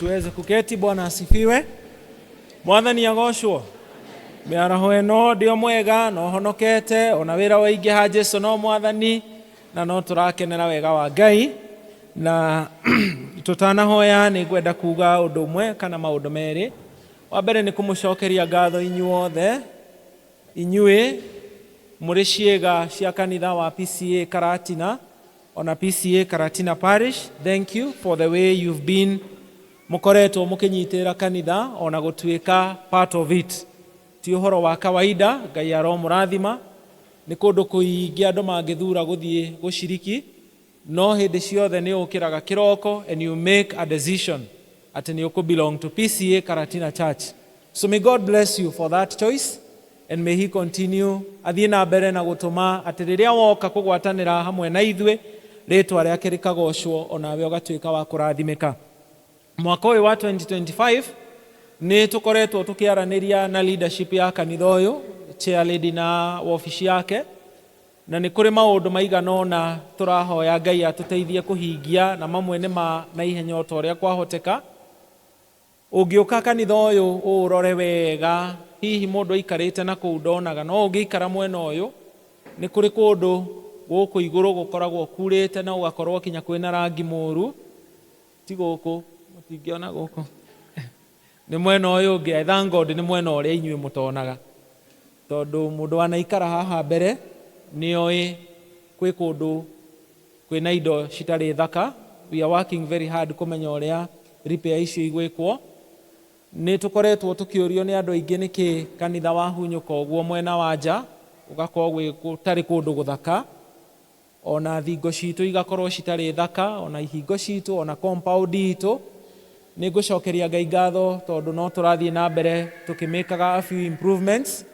Tuweze kuketi. Bwana asifiwe. Mwathani agoshwo. Miaraho eno ndio mwega no honokete ona wira waingi ha Jesu no mwathani na no turakenera wega wa Ngai na tutanahoya ni gwenda kuga undu umwe kana maundu meri. Wa mbere ni kumucokeria ngatho inyuothe inyue muri ciega cia kanitha wa PCA Karatina ona PCA Karatina Parish. Thank you for the way you've been mukoretwo mukinyitira kanitha ona gutuika part of it. Ti uhoro wa kawaida. Ngai aro murathima ni kundu kuingi andu mangithura guthie guciriki no hindi ciothe ni ukiraga kiroko and you make a decision ati ni uku belong to PCA Karatina Church. So may God bless you for that choice and may he continue athie na mbere na gutuma ati riria woka kugwatanira hamwe na ithwe ritwa riake rikagocwo onawe ugatuika wa kurathimika. Mwaka uyu wa 2025 ni tukoretwo tukiaraniria na leadership ya kanitha uyu, chair lady na office yake, na ni kuri maundu maigano na turahoya Ngai atuteithie kuhingia na mamwe ni na ihenya o toria kwahoteka. Ungiuka kanitha uyu urore wega hihi mundu ikarite na kuudonaga no ungikara mwena uyu ni kuri kundu guku iguru gukoragwo kurite na ugakorwo kinya kwina rangi muru ti guku mutingiona guku ni mwena uyu ungi. I thank God ni mwena uria inyue mutonaga tondu mundu anaikara haha mbere ni oi kwi kundu kwina indo citari thaka. We are working very hard kumenya uria repair icio igwikwo. Ni tukoretwo tukiurio ni andu aingi niki kanitha wahunyuka uguo mwena wa nja ugakorwo gutari kundu guthaka ona thingo citu igakorwo citari thaka ona ihingo citu ona compound itu. Ni ngucokeria Ngai ngatho tondu no turathie na mbere tukimekaga a few improvements.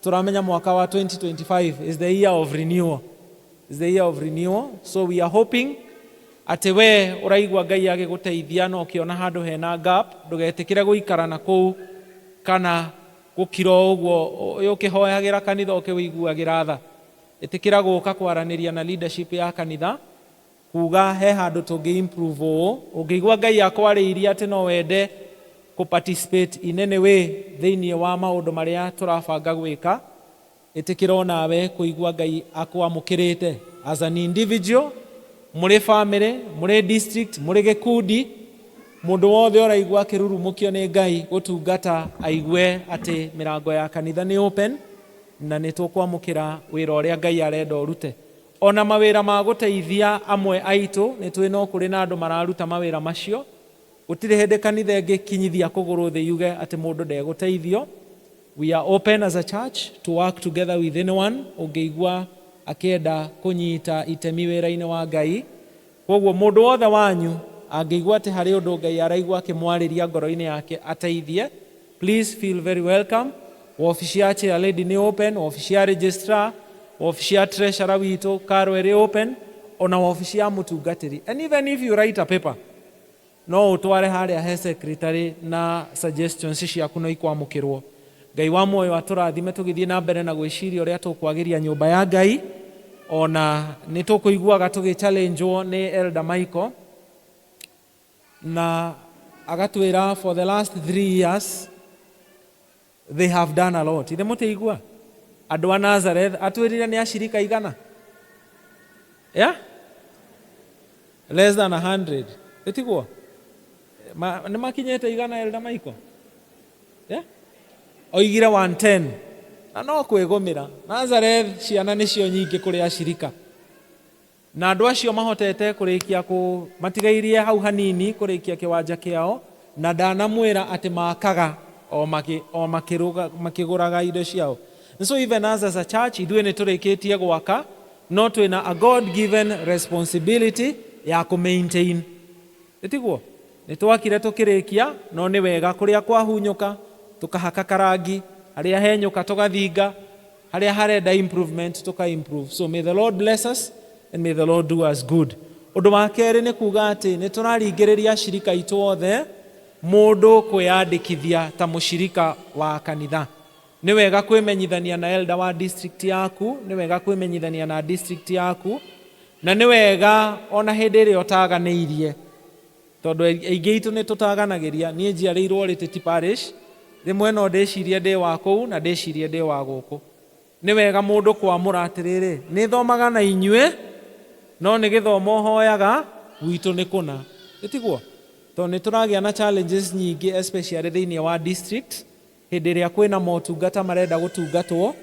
Turamenya mwaka wa 2025 is the year of renewal. Is the year of renewal. So we are hoping ati we uraigwa Ngai agiguteithia no kiona handu hena gap ndugetikire guikara na kuu kana gukiro uguo yukihoyagira kanitha ukiwiguagira tha. Itikira guka kwaraniria na leadership ya kanitha kuga he handu tungi improve ungigwa Ngai akwariiria ati no wende ku participate in any way thiini wa maundu maria turabanga gwika. Itikira onawe kuigwa Ngai akwamukirite as an individual, muri family, muri district, muri gikundi, mundu wothe uraigwa akirurumukio ni Ngai gutungata aigwe ati mirango ya kanitha ni open na ni tukwamukira wira uria Ngai arenda urute. Ona mawira ma guteithia amwe aitu ni twino kuri na andu mararuta mawira macio. Gutire hende kanitha ngikinyithia kuguru thi yuge ati mundu de guteithio. We are open as a church to work together with anyone ungeigwa akienda kunyita itemi wira-ini wa Ngai. Koguo mundu wothe wanyu angeigwa ati hari undu Ngai araigwa akimwariria ngoro-ini yake ateithie, please feel very welcome. Office ya chair lady ni open, office ya registrar, office ya treasurer witu Karo eri open, ona office ya mutungatiri. And even if you write a paper, no utware haria he secretary na suggestions ciaku no ikwamukirwo. Ngai wa moyo aturathime tugithie na mbere na gwiciria uria tukwagiria nyumba ya Ngai. Ona ni tukuiguaga tugi challenge ni Elder Michael na agatwira for the last 3 years they have done a lot. Ithe mutiigua andu a Nazareth atwirire ni ashirika igana, yeah, less than 100 etiguo ni makinyete igana Elder Michael, yeah, oigire 110 na no kwigumira Nazareth ciana nicio nyingi kuri ashirika na andu acio mahotete kurikia ku matigairie hau hanini kurikia kiwanja kiao na ndanamwira ati makaga o makiguraga indo ciao. And so even as a church ithuĩ nĩ tũrĩkĩtie gwaka no twĩna a God given responsibility ya ku maintain. Etiguo nĩ twakire tũkĩrĩkia no nĩ wega kũrĩa kwahunyũka tukahaka karangi, harĩa henyũka tũgathinga, harĩa harenda improvement tuka improve. So may the Lord bless us and may the Lord do us good. Ũndũ wa kerĩ nĩ kuga atĩ nĩ tũraringĩrĩria ashirika itũ othe mundu kwiyandikithia ta mushirika wa kanitha. Ni wega kwimenyithania na elder wa district yaku, ni wega kwimenyithania na district yaku, na ni wega ona hindi ri otaganeirie tondu aingĩ itu nĩ tũtaganagĩria niĩ njiarĩirwo Rĩtĩti Parish rĩmwe no ndĩcirie ndĩ wa kũu na ndĩcirie ndĩ wa gũkũ. Nĩ wega mũndũ kwamũra atĩrĩrĩ nĩ thomaga na inyuĩ no nĩ gĩthomo hoyaga gwitũ nĩ kũna. Ĩtiguo tondũ nĩ tũragĩa na challenges nyingĩ especially thĩinĩ wa district hĩndĩ ĩrĩa kwĩna motungata marenda gũtungatwo,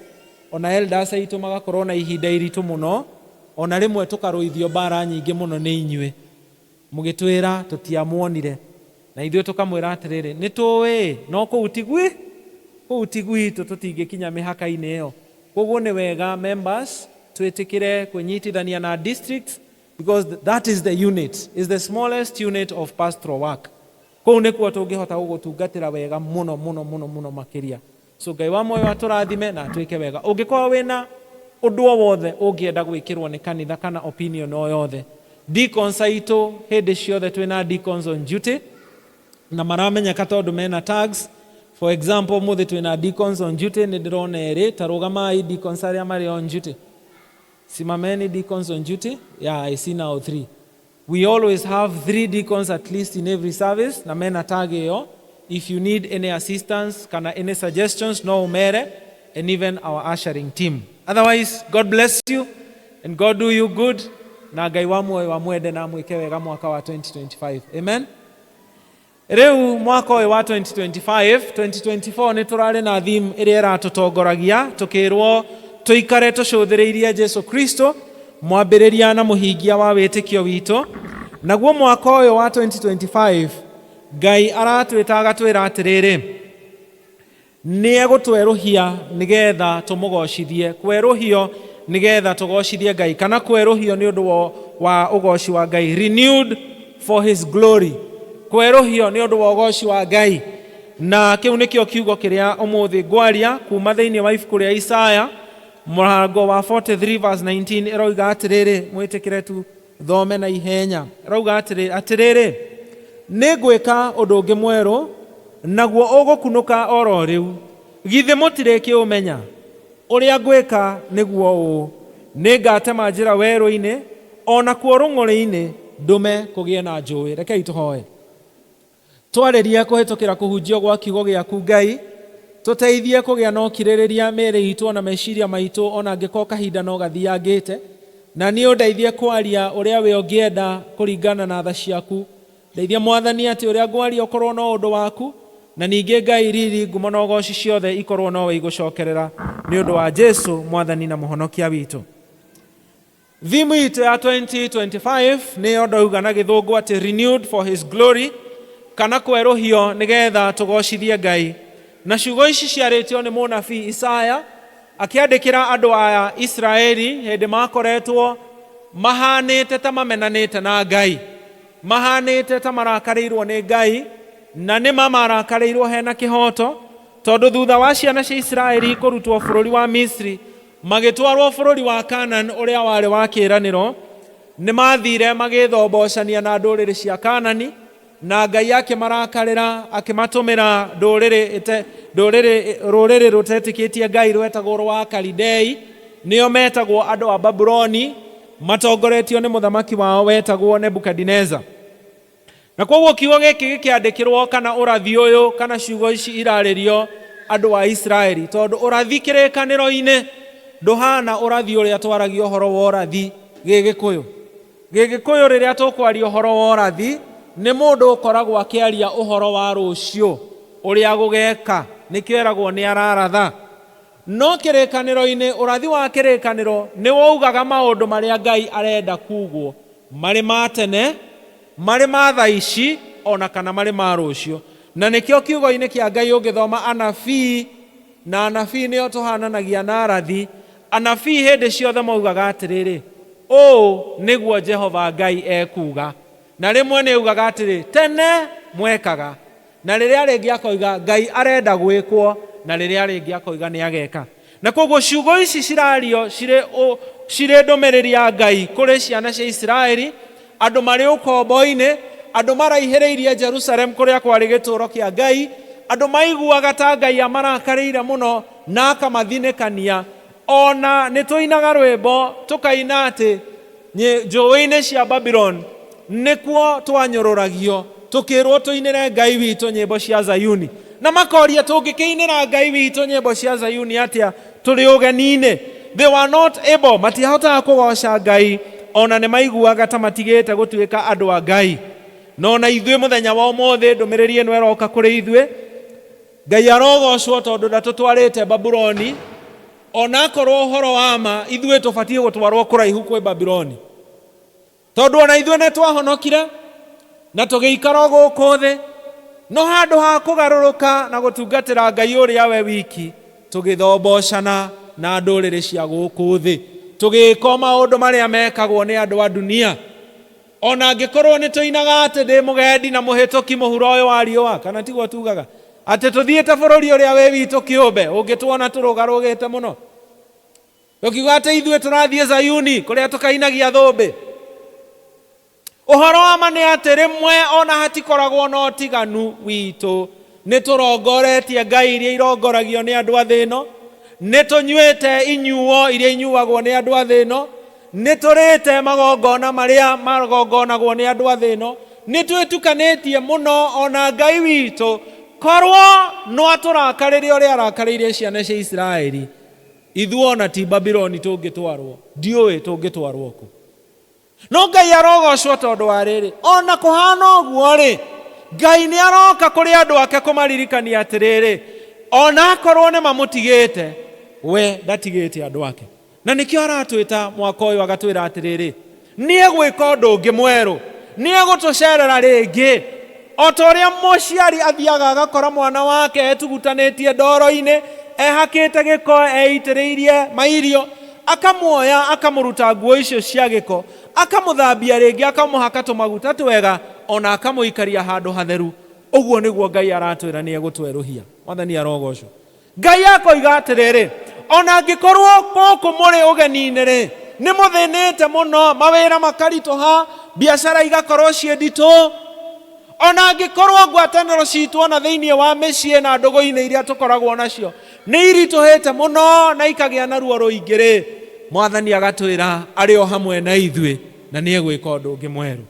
ona elders aitũ magakorwo na ihinda iritũ mũno, ona rĩmwe tũkarũithio mbara nyingĩ mũno nĩ inyuĩ mũgĩtwĩra tũtiamuonire, na ithuĩ tũkamwĩra atĩrĩrĩ nĩ tũĩ no kũu tigwitũ tũtingĩkinya mĩhaka-inĩ ĩyo. Koguo nĩ wega members twĩtĩkĩre kwĩnyitithania na district because that is the unit, is the smallest unit of pastoral work. Kũu nĩkuo tũngĩhota gũgũtungatĩra wega mũno mũno mũno mũno makĩria. So Ngai wa muoyo atũrathime na atwĩke wega. Ũngĩkorwo wĩna ũndũ o wothe ũngĩenda gwĩkĩrwo nĩ kanitha kana opinion o yothe, deacons aitũ hĩndĩ ciothe twĩna deacons on duty na maramenyeka tondũ mena tags. For example, mũthĩ twĩna deacons on duty, nĩ ndĩrona erĩ, ta rũgamai deacons arĩa marĩ on duty. Simameni deacons on duty. Yeah, I see now 3. We always have 3 deacons at least in every service na mena tag ĩyo. If you need any assistance kana any suggestions, no umere, and even our ushering team. Otherwise, God bless you and God do you good. Na Ngai wa muoyo wa mwende na mwĩke wega mwaka wa 2025. Amen. Rĩu mwaka ũyũ wa 2025, 2024 nĩ tũrarĩ na theme ĩrĩa ĩratũtongoragia tũkĩrwo tũikare tũcũthĩrĩirie Jesu Kristo mwambĩrĩria na mũhingia wa wĩtĩkio witũ. Naguo mwaka ũyũ wa 2025 Ngai aratwĩta agatwĩra atĩrĩrĩ nĩ egũtwerũhia nĩgetha tũmũgocithie. Kwerũhio nĩgetha tũgocithie Ngai kana kwerũhio nĩ ũndũ wa ũgoci wa Ngai, renewed for his glory. Kwerũhio nĩ ũndũ wa ũgoci wa Ngai. Na kĩu nĩkĩo kiugo kĩrĩa ũmũthĩ ngwaria kuma thĩinĩ wa ibuku rĩa Isaya mũrango wa 43 verse 19 ĩroiga atĩrĩrĩ, mwĩtĩkĩre tu thome na ihenya. Ĩroiga atĩrĩrĩ nĩ ngwĩka ũndũ ũngĩ mwerũ naguo ũgũkunũka oro rĩu, githĩ mũtirĩkĩũmenya? Ũrĩa ngwĩka nĩguo ũũ, nĩ ngatema njĩra werũ-inĩ ona kuo rũng'ũrĩ-inĩ ndũme kũgĩe na njũĩ. Rekei tũhoe. Twarĩrie kũhĩtũkĩra kũhunjio gwa kiugo gĩaku Ngai, tũteithie kũgĩa na ũkirĩrĩria mĩĩrĩ itũ na meciria maitũ ona angĩkorwo kahinda no gathiangĩte, na niĩ ũndeithie kwaria ũrĩa we ũngĩenda kũringana na tha ciaku. Ndeithia Mwathani atĩ ũrĩa ngwaria ũkorwo no ũndũ waku, na ningĩ Ngai riri ngumo na ũgoci ciothe ikorwo nowe igũcokerera nĩ ũndũ wa Jesu Mwathani na mũhonokia witũ. Theme itũ ya 2025 nĩyo ndauga na gĩthũngũ atĩ renewed for his glory, kana kwerũhio nĩgetha tũgocithie Ngai. Na ciugo ici ciarĩtio nĩ mũnabii Isaya akĩandĩkĩra andũ a Israeli hĩndĩ makoretwo mahanĩte ta mamenanĩte na Ngai, mahanĩte ta marakarĩirwo nĩ Ngai, na nĩ marakarĩirwo hena kĩhoto, tondũ thutha wa ciana cia Israeli kũrutwo bũrũri wa Misri magĩtwarwo bũrũri wa Canaan ũrĩa warĩ wa kĩĩranĩro, nĩ mathire magĩthombocania na ndũrĩrĩ cia Kaanani, na Ngai akĩmarakarĩra akĩmatũmĩra rũrĩrĩ rũtetĩkĩtie Ngai rwetagwo rwa Kalidei, nĩo metagwo andũ a Babuloni, matongoretio nĩ mũthamaki wao wetagwo Nebukadineza. Na koguo kiugo gĩkĩ gĩkĩandĩkĩrwo kana ũrathi ũyũ kana ciugo ici irarĩrio andũ a Israeli, tondũ ũrathi kĩrĩkanĩro-inĩ ndũhana ũrathi ũrĩa twaragio ũhoro wa ũrathi Gĩgĩkũyũ. Gĩgĩkũyũ rĩrĩa tũkwaria ũhoro wa ũrathi nĩ mũndũ ũkoragwo akĩaria ũhoro wa rũciũ ũrĩa gũgeka, nĩkĩeragwo nĩ araratha. No kĩrĩkanĩro-inĩ, ũrathi wa kĩrĩkanĩro nĩ waugaga maũndũ marĩa Ngai arenda kugwo, marĩ ma tene, marĩ ma thaa ici, ona kana marĩ ma rũciũ. Na nĩkĩo kiugo-inĩ kĩa Ngai ũngĩthoma anabii, na anabii nĩo tũhananagia na arathi, anabii hĩndĩ ciothe maugaga atĩrĩrĩ, ũũ nĩguo Jehova Ngai ekuga. Na rĩmwe nĩ ugaga atĩrĩ tene mwekaga, na rĩrĩa rĩngĩ akoiga Ngai arenda gwĩkwo, na rĩrĩa rĩngĩ akoiga nĩ ageka. Na koguo ciugo ici cirario cirĩ ndũmĩrĩri ya Ngai kũrĩ ciana cia Isiraeli, andũ marĩ ũkombo-inĩ, andũ maraihĩrĩirie Jerusalem kũrĩa kwarĩ gĩtũũro kĩa Ngai, andũ maiguaga ta Ngai amarakarĩire mũno na akamathinĩkania. Ona nĩ tũinaga rwĩmbo tũkaina atĩ njũĩ-inĩ cia Babylon nikuo twanyororagio tukirwo tuinire Ngai witũ nyĩmbo cia Zayuni na makoria tũngĩkĩinĩra Ngai witũ nyĩmbo cia Zayuni atia tũrĩ ũgeni-inĩ. They were not able, matiahotaga kũgoca Ngai, ona nĩ maiguaga ta matigĩte gũtuĩka andũ a Ngai. No na ithuĩ mũthenya wa ũmũthĩ ndũmĩrĩri ĩno ĩroka kũrĩ ithuĩ. Ngai arogocwo tondũ ndatũtwarĩte Babuloni, ona akorwo ũhoro wa ma ithuĩ tũbatiĩ gũtwarwo kũraihu kwĩ Babuloni, tondũ ona ithuĩ nĩ twahonokire na tũgĩikara gũkũ thĩ, no handũ ha kũgarũrũka na gũtungatĩra Ngai ũrĩa we wiki, tũgĩthombocana na ndũrĩrĩ cia gũkũ thĩ, tũgĩĩka maũndũ marĩa mekagwo nĩ andũ a dunia. Ona angĩkorwo nĩ tũinaga atĩ ndĩ mũgendi na mũhĩtũki mũhuro ũyũ wa riũa, kana tiguo tugaga atĩ tũthiĩte bũrũri ũrĩa wĩ witũ kĩũmbe, ũngĩtuona tũrũgarũgĩte mũno, tũkiuga atĩ ithuĩ tũrathiĩ Zayuni kũrĩa tũkainagia thũmbĩ. Ũhoro wa ma nĩ atĩ rĩmwe ona hatikoragwo na ũtiganu witũ. Nĩ tũrongoretie ngai iria irongoragio nĩ andũ a thĩ ĩno, nĩ tũnyuĩte inyuo iria inyuagwo nĩ andũ a thĩ ĩno, nĩ tũrĩte magongona marĩa magongonagwo nĩ andũ a thĩ ĩno, nĩ twĩtukanĩtie mũno ona Ngai witũ korwo no atũrakarĩre ũrĩa arakarĩire ciana cia Isiraeli, ithuĩ ona ti Babuloni tũngĩtwarwo, ndiũĩ tũngĩtwarwo kũ. No Ngai arogocwo tondũ wa rĩrĩ, ona kũhana ũguo-rĩ, Ngai nĩ aroka kũrĩ andũ ake kũmaririkania atĩrĩrĩ, ona akorwo nĩ mamũtigĩte, we ndatigĩte andũ ake. Na nĩkĩo aratwĩta mwaka ũyũ agatwĩra atĩrĩrĩ, nĩ egwĩka ũndũ ũngĩ mwerũ, nĩ egũtũcerera rĩngĩ. O ta ũrĩa mũciari athiaga agakora mwana wake etugutanĩtie ndoro-inĩ, ehakĩte gĩko, eitĩrĩirie mairio, akamuoya akamũruta nguo icio cia gĩko, akamũthambia rĩngĩ, akamũhaka tũmaguta twega, ona akamũikaria handũ hatheru. Ũguo nĩguo Ngai aratwĩra nĩ egũtwerũhia. Mwathani arogocwo. Ngai akoiga atĩrĩrĩ, ona angĩkorwo gũkũ mũrĩ ũgeni-inĩ-rĩ, nĩ mũthĩnĩte mũno, mawĩra makaritũha, biacara igakorwo ciĩ nditũ, ona angĩkorwo ngwatanĩro citũ ona thĩinĩ wa mĩciĩ na ndũgũ-inĩ iria tũkoragwo nacio nĩ iritũhĩte mũno na ikagĩa na ruo rũingĩ-rĩ, Mwathani agatwĩra arĩ o hamwe na ithuĩ na nĩ egwĩka ũndũ ũngĩ mwerũ.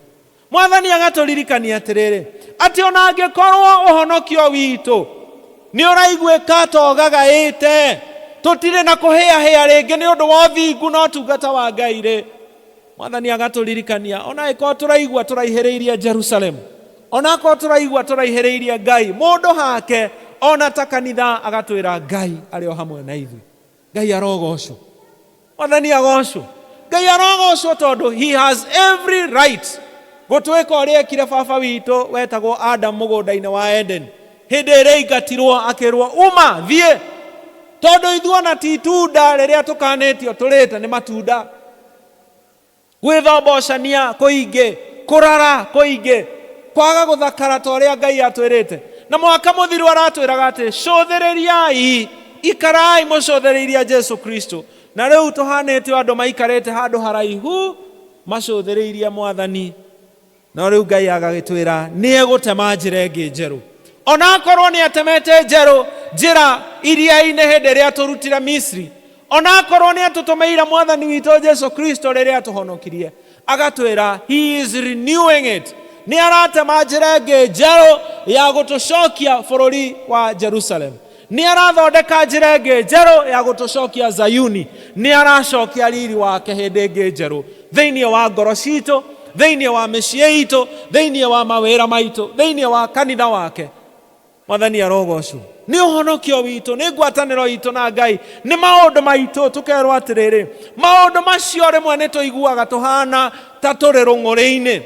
Mwathani agatũririkania atĩrĩrĩ, atĩ ona angĩkorwo ũhonokio witũ nĩ ũraiguĩka ta ũgagaĩte, tũtirĩ na kũhĩahĩa rĩngĩ nĩ ũndũ wa ũthingu na ũtungata wa Ngai-rĩ, Mwathani agatũririkania ona angĩkorwo tũraigua tũraihĩrĩirie Jerusalemu, ona angĩkorwo tũraigua tũraihĩrĩirie Ngai mũndũ hake, ona ta kanitha agatwĩra Ngai arĩ o hamwe na ithuĩ. Ngai arogocwo. Mwathani agocwo. Ngai arogocwo tondũ he has every right gũtwĩka ũrĩa ekire baba witũ wetagwo Adam mũgũnda-inĩ wa Eden, hĩndĩ ĩrĩa aingatirwo akĩrwo uma thiĩ, tondũ ithuĩ ona ti itunda rĩrĩa tũkanĩtio tũrĩte nĩ matunda. Gwĩthombocania kũingĩ, kũrara kũingĩ, kwaga gũthakara ta ũrĩa Ngai atwĩrĩte. Na mwaka mũthiru aratwĩraga atĩ cũthĩrĩriai, ikarai mũcũthĩrĩirie Jesu Kristo. Na rĩu tũhanĩte andũ maikarĩte handũ haraihu macũthĩrĩirie Mwathani. Na rĩu Ngai agagĩtwĩra nĩ egũtema njĩra ĩngĩ njerũ. Ona akorwo nĩ atemete njĩra iria-inĩ hĩndĩ ĩrĩa tũrutire Misri, ona akorwo nĩ atũtũmĩire Mwathani witũ Jesu Kristo rĩrĩa atũhonokirie, agatwĩra he is renewing it. Nĩ aratema njĩra ĩngĩ njerũ ya gũtũcokia bũrũri wa Jerusalem. Nĩ arathondeka njĩra ĩngĩ njerũ ya gũtũcokia Zayuni. Nĩ aracokia riri wake hĩndĩ ĩngĩ njerũ thĩinĩ wa ngoro citũ, thĩinĩ wa mĩciĩ itũ, thĩinĩ wa mawĩra maitũ, thĩinĩ wa kanitha wake. Mwathani arogocwo. Nĩ ũhonokio witũ, nĩ ngwatanĩro itũ na Ngai, nĩ maũndũ maitũ. Tũkerwo atĩrĩrĩ, maũndũ macio rĩmwe nĩ tũiguaga tũhana ta tũrĩ rũng'ũrĩ-inĩ.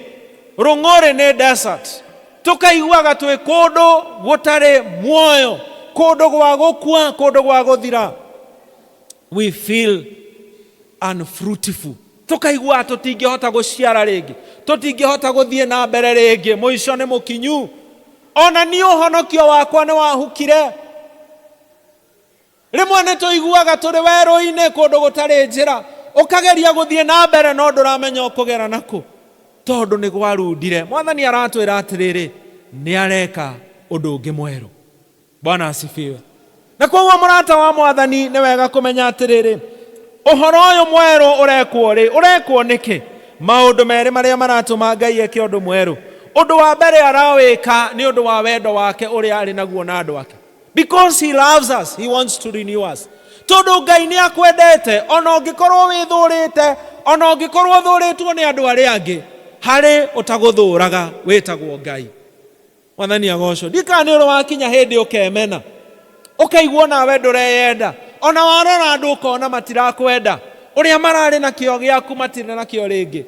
Rũng'ũrĩ nĩ desert. Tũkaiguaga twĩ kũndũ gũtarĩ muoyo, kũndũ gwa gũkua, kũndũ gwa gũthira. We feel unfruitful. Tũkaigua tũtingĩhota gũciara rĩngĩ, tũtingĩhota gũthiĩ na mbere rĩngĩ, mũico nĩ mũkinyu. Ona niĩ ũhonokio wakwa nĩ wahukire. Rĩmwe nĩ tũiguaga tũrĩ werũ-inĩ, kũndũ gũtarĩ njĩra, ũkageria gũthiĩ na mbere no ndũramenya ũkũgera nakũ, tondũ nĩ gwarundire. Mwathani aratwĩra atĩrĩrĩ, nĩ areka ũndũ ũngĩ mwerũ. Bwana asifiwe. Na koguo mũrata wa Mwathani nĩ wega kũmenya atĩrĩrĩ, ũhoro ũyũ mwerũ ũrekwo rĩ, ũrekwo nĩkĩ? maundu mere maria maratuma Ngai eke undu mweru. Undu wa mbere arawika ni undu wa wendo wake uria ari naguo na andu ake. Because he loves us, he wants to renew us. Tondu Ngai ni akwendete, ona ungikorwo withurite, ona ungikorwo thuritwo ni andu aria angi, hari utaguthuraga witagwo Ngai. Mwathani agocwo. Ndikana ni uru wakinya hindi ukemena, ukaigua nawe ndureyenda, ona warora andu ukona matirakwenda, uria marari na kio giaku matire na kio ringi.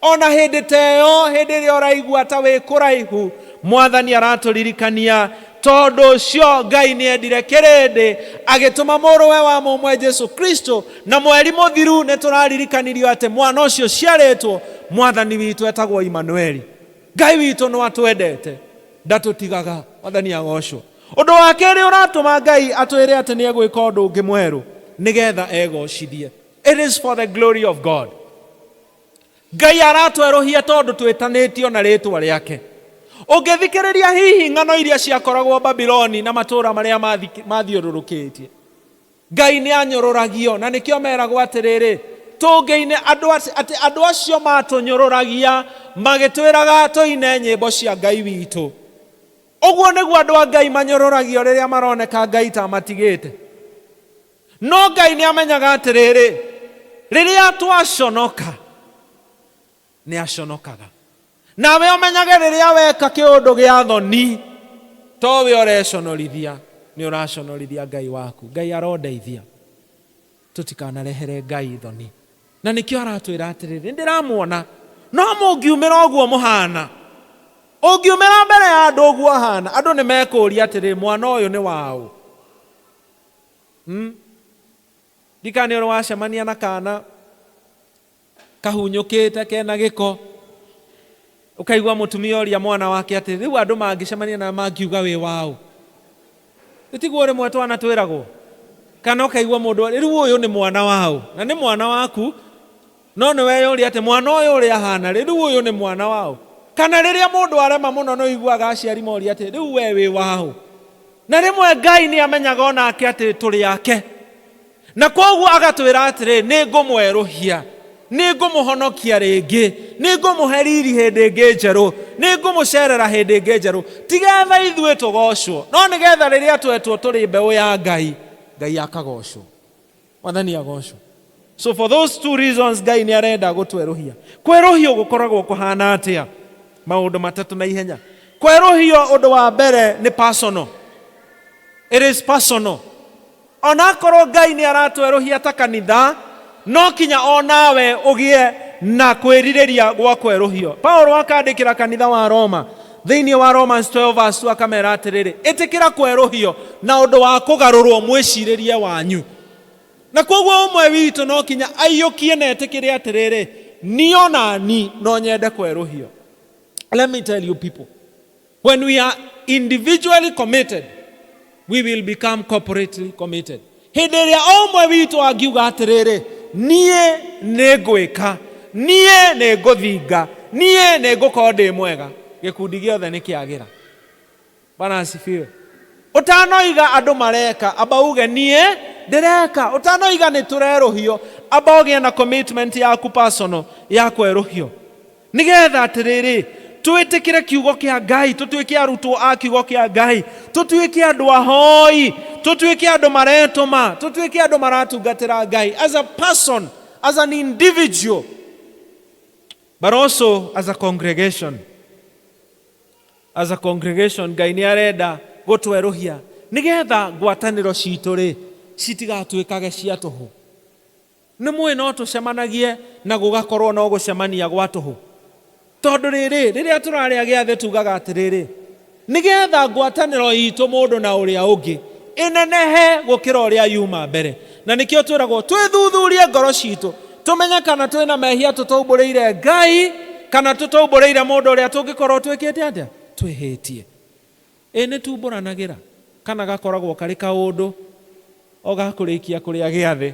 Ona hindi teyo, hindi ria uraigua ta wi kuraihu, Mwathani araturirikania tondu cio Ngai ni endire kirindi agituma muruwe wa mumwe Jesu Kristo, na mweri muthiru ni turaririkanirio ati mwana ucio ciaritwo Mwathani witu etagwo Immanueli. Ngai witu no atwendete, ndatutigaga. Mwathani agocwo. Undu wa keri uratuma Ngai atwire ati ni egwika undu ungi mweru nigetha egocithie. It is for the glory of God. Ngai aratweruhia tondu twitanitio na ritwa riake. Ungithikiriria hihi ng'ano iria ciakoragwo Babiloni na matura maria mathiururukitie, Ngai ni anyororagio, na nikio meragwo atiriri tungeine andu acio matunyorораgia magitwiraga tuine nyimbo cia Ngai witu. Uguo niguo andu a Ngai manyororagio riria maroneka Ngai ta matigite. No Ngai ni amenyaga atiriri riria twaconoka ni aconokaga. Nawe umenyage riria weka kiundu gia thoni, towe ureconorithia, ni uraconorithia Ngai waku. Ngai arondeithia tutikanarehere Ngai thoni, na nikio aratwira atiriri ndiramuona no mungiumira uguo muhana, ungiumira mbere ya andu uguo hana, andu ni mekuria atiriri mwana uyu ni wao. Ndikani uru wacemania na kana kahunyukite kena giko, ukaigua mutumia uria mwana wake ati riu andu mangicemania na mangiuga wi wao, itiguo rimwe twana twiragwo, kana ukaigua mundu riu uyu ni mwana wao, na ni mwana waku, no ni weyuria ati mwana uyu uria hana riu uyu ni mwana wao. Kana riria mundu arema muno no iguaga aciari moria ati riu we wi wao. Na rimwe Ngai ni amenyaga onake ati turi yake, na koguo agatwira atiri ni ngumweruhia, ni ngumuhonokia ringi, ni ngumuheriri hindi ingi njeru, ni ngumucerera hindi ingi njeru, tigetha ithue tugocwo, no nigetha riria twetwo turi mbeu ya Ngai, Ngai akagocwo. Mwathani agocwo. So for those two reasons Ngai ni arenda gutweruhia. Kweruhio gukoragwo kuhana atia? Maundu matatu na ihenya. Kweruhio undu wa mbere ni personal. It is personal. Onakorwo Ngai ni aratweruhia ta kanitha, no kinya onawe ugie na kwiririria gwa kweruhio. Paulo akandikira kanitha wa Roma thiini wa Romans 12:2 akamera atiriri itikira kweruhio na undu wa kugarurwo mwiciririe wanyu. Na koguo umwe witu no kinya aiyukie na etikire atiriri niyo nani no nyende kweruhio. Let me tell you people, when we are individually committed, we will become corporately committed. Hindi iria umwe witu angiuga atiriri nie negwika, nie neguthinga, nie negukorwo ndi mwega, gikundi giothe ni kiagira. Bwana asifiwe. Utanoiga andu mareka aba uge nie ndireka, utanoiga ni tureruhio aba uge na commitment yaku personal ya kweruhio. Nigetha atiriri twitikire kiugo kia Ngai, tutwike arutwo a kiugo kia Ngai, tutwike andu ahoi, tutwike andu maretuma, tutwike andu maratungatira Ngai as a person, as an individual, but also as a congregation. As a congregation Ngai ni arenda gutweruhia nigetha ngwataniro citu ri citigatwikage cia tuhu. Ni mwe no tucemanagie na gugakorwo no gucemania gwa tuhu. Tondu riria turaria giathe tugaga atiriri nigetha ngwataniro itu mundu na uria ungi inenehe gukira uria yuma mbere. Na nikio twiragwo twithuthurie ngoro citu tumenye kana twina mehia tutaumburiire Ngai kana tutaumburiire mundu uria tungikorwo twikite atia twihitie. Ni tumburanagira kana gakoragwo kari kaundu o gakurikia kuria giathe.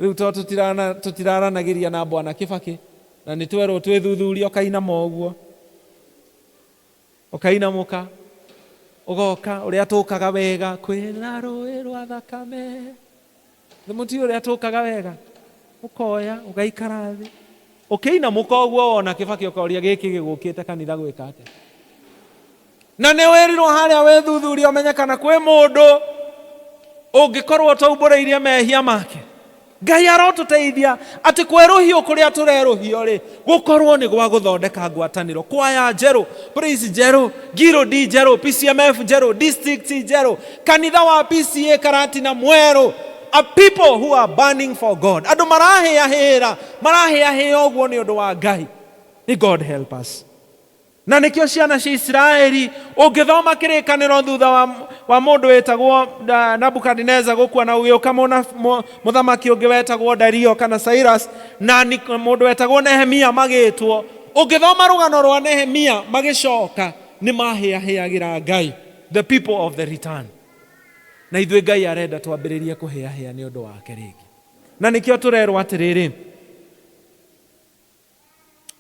Riu tutiraranagiria na Bwana Kibaki na nitwerwo twithuthurie okainama uguo, okainamuka ugoka uria tukaga wega kwina rui rwa thakame. Thimuti uria tukaga wega ukoya ugaikara thi okay na mukoguo ona kibaki ukoria giki gigukite kanitha gwika ate na ne werirwo haria wethuthuria umenye kana kwi mundu ungikorwo taumburiirie mehia make Ngai arotuteithia ati kweruhio kuria tureruhio ri gukorwo ni gwa guthondeka ngwataniro kwaya njeru praise njeru giro di njeru PCMF njeru district njeru kanitha wa PCA karatina mweru a people who are burning for God andu marahia ogwo ni undu wa Ngai. May God help us. Na nikio ciana cia Israeli ungithoma kirikaniro thutha wa mundu wetagwo Nabukadneza gukua na ugiuka muthamaki ungi wetagwo Dario kana Cyrus na mundu wetagwo Nehemia magitwo ungithoma rugano rwa Nehemia magicoka ni mahiahiagira Ngai, the people of the return. Na ithuĩ Ngai arenda twambĩrĩrie kũhĩahĩa nĩ ũndũ wake rĩngĩ. Na nĩkĩo tũrerwo atĩrĩrĩ,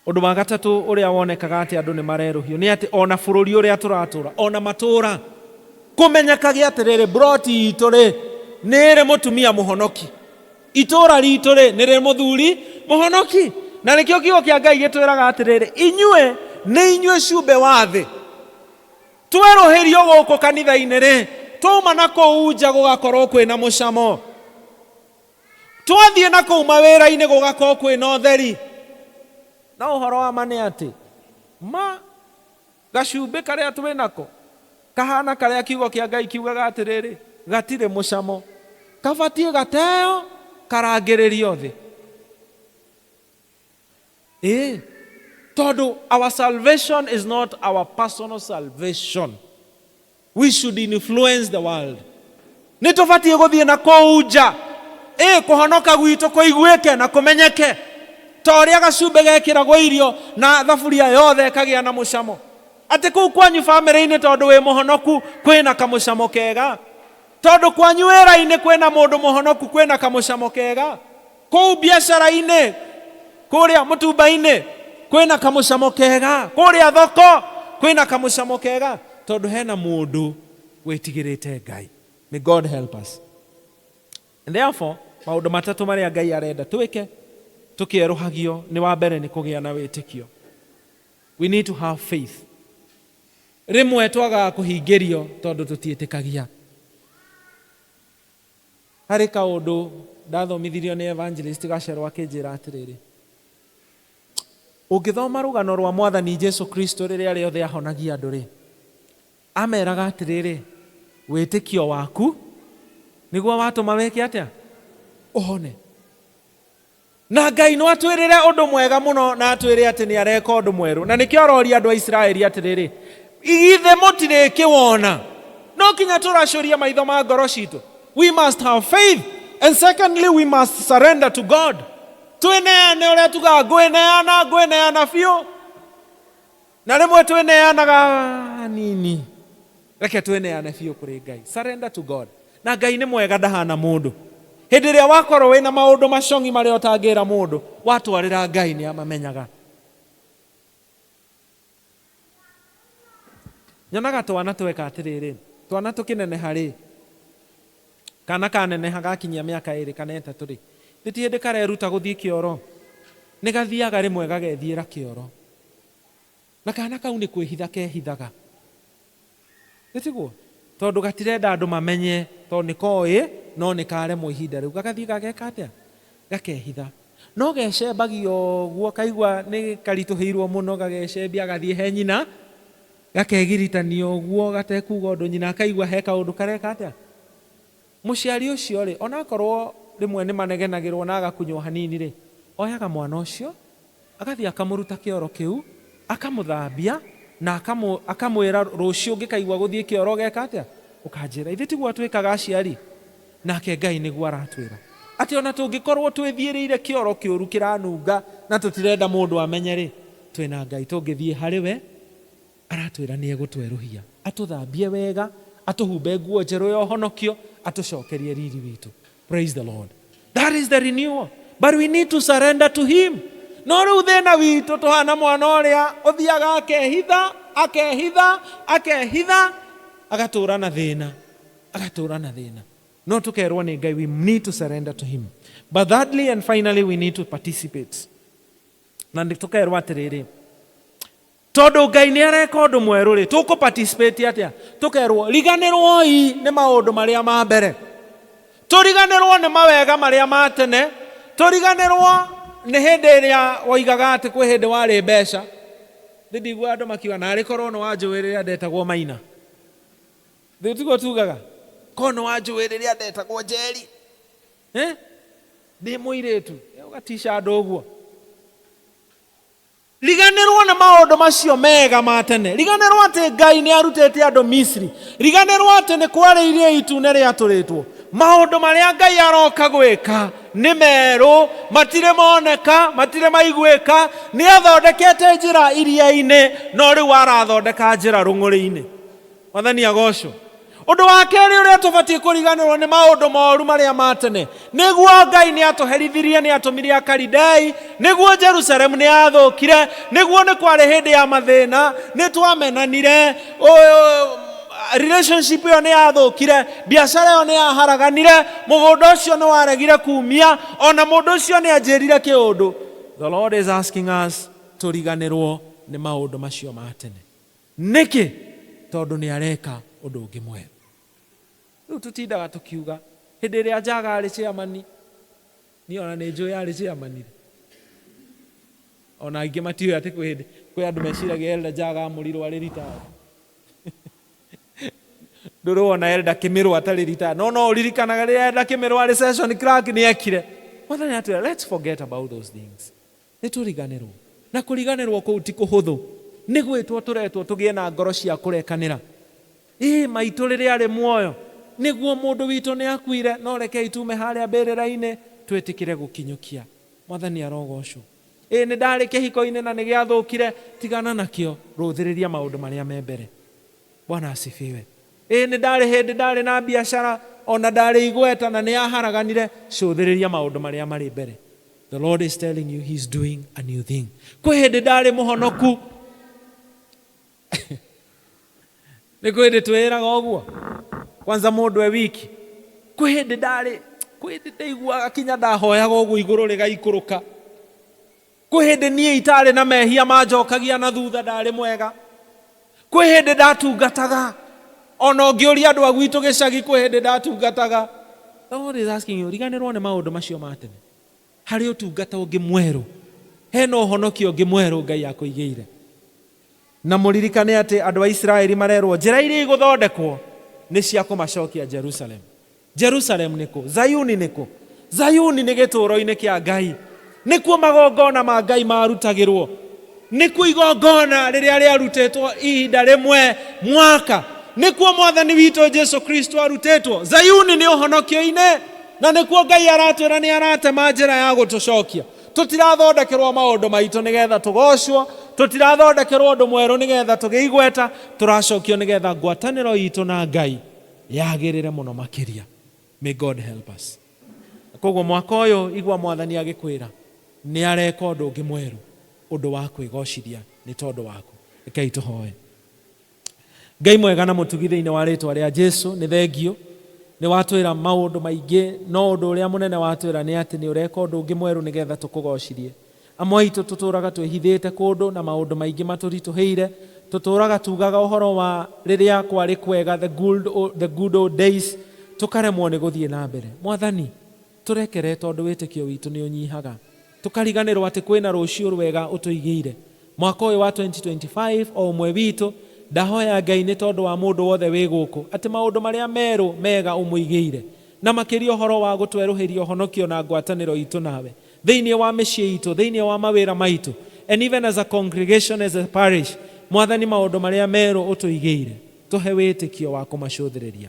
ũndũ wa gatatũ ũrĩa wonekaga atĩ andũ nĩ marerũhio nĩ atĩ ona bũrũri ũrĩa tũratũra ona matũra kũmenyekage atĩrĩrĩ broti itũ rĩ nĩ rĩ mũtumia mũhonoki, itũra ritũ rĩ nĩ rĩ mũthuri mũhonoki. Na nĩkĩo kiugo kĩa Ngai gĩtwĩraga atĩrĩrĩ, inyuĩ nĩ inyuĩ cumbe wa thĩ. Twerũhĩrio gũkũ kanitha-inĩ rĩ tuma na kũu nja gũgakorwo kwĩna mũcamo, twathiĩ na kũu mawĩra-inĩ gũgakorwo kwĩna ũtheri. Na ũhoro wa ma nĩ atĩ gacumbĩ karĩa twĩ nako kahana karĩa kiugo kĩa Ngai kiugaga atĩrĩrĩ gatirĩ mũcamo, kabatiĩ gateo karangĩrĩrio thĩ. Tondũ our salvation is not our personal salvation. We should influence the world. Nĩ tũbatiĩ gũthiĩ na kũu nja kũhonoka gwitũ kũiguĩke na kũmenyeke ta ũrĩa gacumbĩ gekĩragwo irio na thaburia yothe kagĩa na mũcamo. Atĩ kũu kwanyu bamĩrĩ-inĩ tondũ wĩ mũhonoku kwĩna kamũcamo kega, tondũ kwanyu wĩra-inĩ kwĩna mũndũ mũhonoku kwĩna kamũcamo kega, kũu biacara-inĩ kũrĩa mũtumba-inĩ kwĩna kamũcamo kega, kũrĩa thoko kwĩna kamũcamo kega, tondũ hena mũndũ wĩtigĩrĩte Ngai. May God help us. And therefore maũndũ matatũ marĩa Ngai arenda twĩke tukĩeruhagio nĩ wa mbere nĩ kũgĩa na wĩtĩkio. We need to have faith. Rĩmwe twagaga kũhingĩrio tondũ tũtiĩtĩkagia. Harĩ kaũndũ ndathomithirio nĩ evangelist Gacerwa akĩnjĩra atĩrĩrĩ, ũngĩthoma rũgano rwa Mwathani Jesu Kristo rĩrĩa rĩothe ahonagia andũ rĩ, ameraga atĩrĩrĩ wĩtĩkio waku nĩguo watũma wĩke atĩa ũhone. Na Ngai no atwĩrĩre ũndũ mwega mũno na atwĩre atĩ nĩ areka ũndũ mwerũ. Na nĩkĩo aroria andũ a Isiraeli atĩrĩrĩ, igithe mũtirĩkĩwona, no kinya tũracũria maitho ma ngoro citũ. We must have faith, and secondly we must surrender to God. Twĩneane ũrĩa tugaga ngwĩneana biũ, na rĩmwe twĩneanaga nini. Reke twĩneane biũ kũrĩ Ngai. Surrender to God. Na Ngai nĩ mwega, ndahana mũndũ. Hĩndĩ ĩrĩa wakorwo wĩna maũndũ macongi marĩa ũtangĩra mũndũ, watwarĩra Ngai nĩ amamenyaga. Nyonaga twana tweka atĩrĩrĩ, twana tũkĩneneha rĩ, kana kaneneha gakinyia mĩaka 2 kana 3 rĩ, ti hĩndĩ kareruta gũthiĩ kĩoro, nĩ gathiaga rĩmwe gagethiĩra kĩoro, na kana kau nĩ kwĩhitha kehithaga. Nĩtiguo, tondũ gatirenda andũ mamenye, tondũ nĩ koĩ no nĩ karemwo ihinda rĩu, gagathiĩ gageka atĩa gakehitha. No gecembagio ũguo, kaigua nĩ karitũhĩirwo mũno, gagecembia gathiĩ he nyina, gakegiritania ũguo gatekuga ũndũ, nyina akaigua he kaũndũ kareka atĩa. Mũciari ũcio rĩ, onakorwo rĩmwe nĩ manegenagĩrwo na agakunywo hanini rĩ, oyaga mwana ũcio agathiĩ akamũruta kĩoro kĩu, akamũthambia na akamwĩra rũciũ ũngĩkaigua gũthiĩ kĩoro geka atĩa ũkanjĩra. Ithuĩ tiguo twĩkaga aciari, nake Ngai nĩguo aratwĩra atĩ ona tũngĩkorwo twĩthiĩrĩire kĩoro kĩũru kĩranunga na tũtirenda mũndũ amenye rĩ, twĩna Ngai. Tũngĩthiĩ harĩ we aratwĩra nĩ egũtwerũhia, atũthambie wega, atũhumbe nguo njerũ ya ũhonokio, atũcokerie riri witũ. Praise the Lord. That is the renewal. But we need to surrender to him. No rĩu thĩna witũ tũhana mwana ũrĩa ũthiaga akehitha agatũra na thĩna. No tũkerwo nĩ Ngai, we need to surrender to him. But thirdly and finally we need to participate. na tukerwo atiriri tondu Ngai ni areka undu mweru ri tuku participate atia tukerwo riganirwo ni maundu maria ma mbere turiganirwo ni mawega maria ma tene turiganirwo ni hindi iria waigaga ati kwi hindi wari mbeca ndigwa andu makiuga nari korwo no wanjuwiriria ndetagwo Maina nditiguo tugaga korwo no wanjuwiriria ndetagwo Njeri ndi muiritu ugatisha andu uguo riganirwo na maundu macio mega ma tene riganirwo ati Ngai ni arutete andu Misri riganirwo ati ni kwari irie itune ria turitwo maundu maria Ngai aroka gwika ni meru matire moneka matire maiguika ni athondekete njira iria-ini no riu arathondeka njira rung'uri-ini Mwathani agocwo undu wa keri uria tubatie kuriganirwo ni maundu moru maria ma tene niguo Ngai ni atuherithirie ni atumirie Akalidai niguo Jerusalem ni athukire niguo ni kwari hindi ya mathina ni twamenanire relationship yo ni athukire biashara yo ni aharaganire mugunda ucio ni waregire kumia ona mundu ucio ni anjirire kiundu. The Lord is asking us turiganirwo ni maundu macio ma tene niki tondu ni areka undu ungi mweru riu tutindaga tukiuga hindi iria njaga ari chairman ni ona ni njui ari chairman ona ingi matiwe ati kwi andu meciragia Elder njaga amurirwo ari retire ndurona Elder Kimirwa atari retire no uririkanaga riria Elder Kimirwa ari session clerk ni ekire Mwathani ati let's forget about those things nituriganirwo na kuriganirwo kuu ti kuhuthu ni gwitwo turetwo tugie na ngoro cia kurekanira maitu riria ari muoyo niguo mundu witu ni akuire no reke itume haria mbirira-ini twitikire gukinyukia. Mwathani arogocwo ni ndari kihiko-ini na ni giathukire tigana nakio ruthiriria maundu maria me mbere. Bwana asifiwe. Ni ndari hindi ndari na biashara ona ndari igweta na ni aharaganire cuthiriria maundu maria mari mbere. The Lord is telling you he's doing a new thing. Kwi hindi ndari muhonoku ni kwindi twiraga uguo kwanza mundu e wiki kwi hindi ndari kwi hindi ndaiguaga kinya ndahoyaga uguo iguru rigaikuruka kwi hindi nie itari na mehia manjokagia na thutha ndari mwega kwi hindi ndatungataga ona ungiuria andu a gwitu gicagi kwi hindi ndatungataga. The Lord is asking you riganirwo ni maundu macio ma tene hari utungata ungi mweru hena uhonokio ungi mweru Ngai akuigiire na muririkane ati andu a Israeli marerwo njira iria iguthondekwo ni cia kumacokia Jerusalem. Jerusalem niko Zayuni niko Zayuni ni gituro-ini kia Ngai nikuo magongona ma Ngai marutagirwo nikuo igongona riria riarutetwo ihinda rimwe mwaka nikuo Mwathani witu Jesu Kristo arutetwo. Zayuni ni uhonokio-ini na nikuo Ngai aratwira ni aratema njira ya gutucokia. Tutirathondekerwo maundu maitu nigetha tugocwo tutirathondekerwo undu mweru nigetha tugiigweta turacokio nigetha ngwataniro itu na Ngai yagirire muno makiria. May God help us. Koguo mwaka uyu igwa Mwathani agikwira ni areka undu ungi mweru undu wa kwigocithia ni tondu waku. Rekei tuhoe. Ngai mwega na mutugi-thiini wa ritwa ria Jesu ni thengio ni watwira maundu maingi no undu uria munene watwira ni ati ni ureka undu ungi mweru nigetha tukugocithie. Amwe itu tuturaga twihithite kundu na maundu maingi maturituheire tuturaga tugaga uhoro wa riria kwari kwega the good old days tukaremwo ni guthie na mbere. Mwathani turekere tondu witikio witu ni unyihaga tukariganirwo ati kwina rucio rwega utuigiire mwaka uyu wa 2025 o umwe witu ndahoya Ngai ni tondu wa mundu wothe wi guku ati maundu maria meru mega umuigiire na makiria uhoro wa gutweruhiria uhonokio na ngwataniro itu nawe thiini wa micii itu thiini wa mawira maitu and even as a congregation as a parish. Mwathani maundu maria meru utuigiire tuhe witikio wa kumacuthiriria.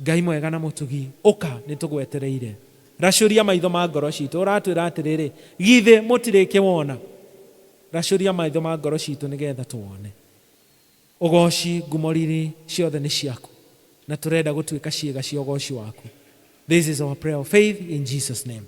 Ngai mwega na mutugi uka ni tugwetereire racuria maitho ma ngoro citu uratwira atiriri githe mutirike wona racuria maitho ma ngoro citu nigetha tuone ugoci ngumoriri ciothe ni ciaku na turenda gutuika ciega cia ugoci waku. This is our prayer of faith in Jesus' name.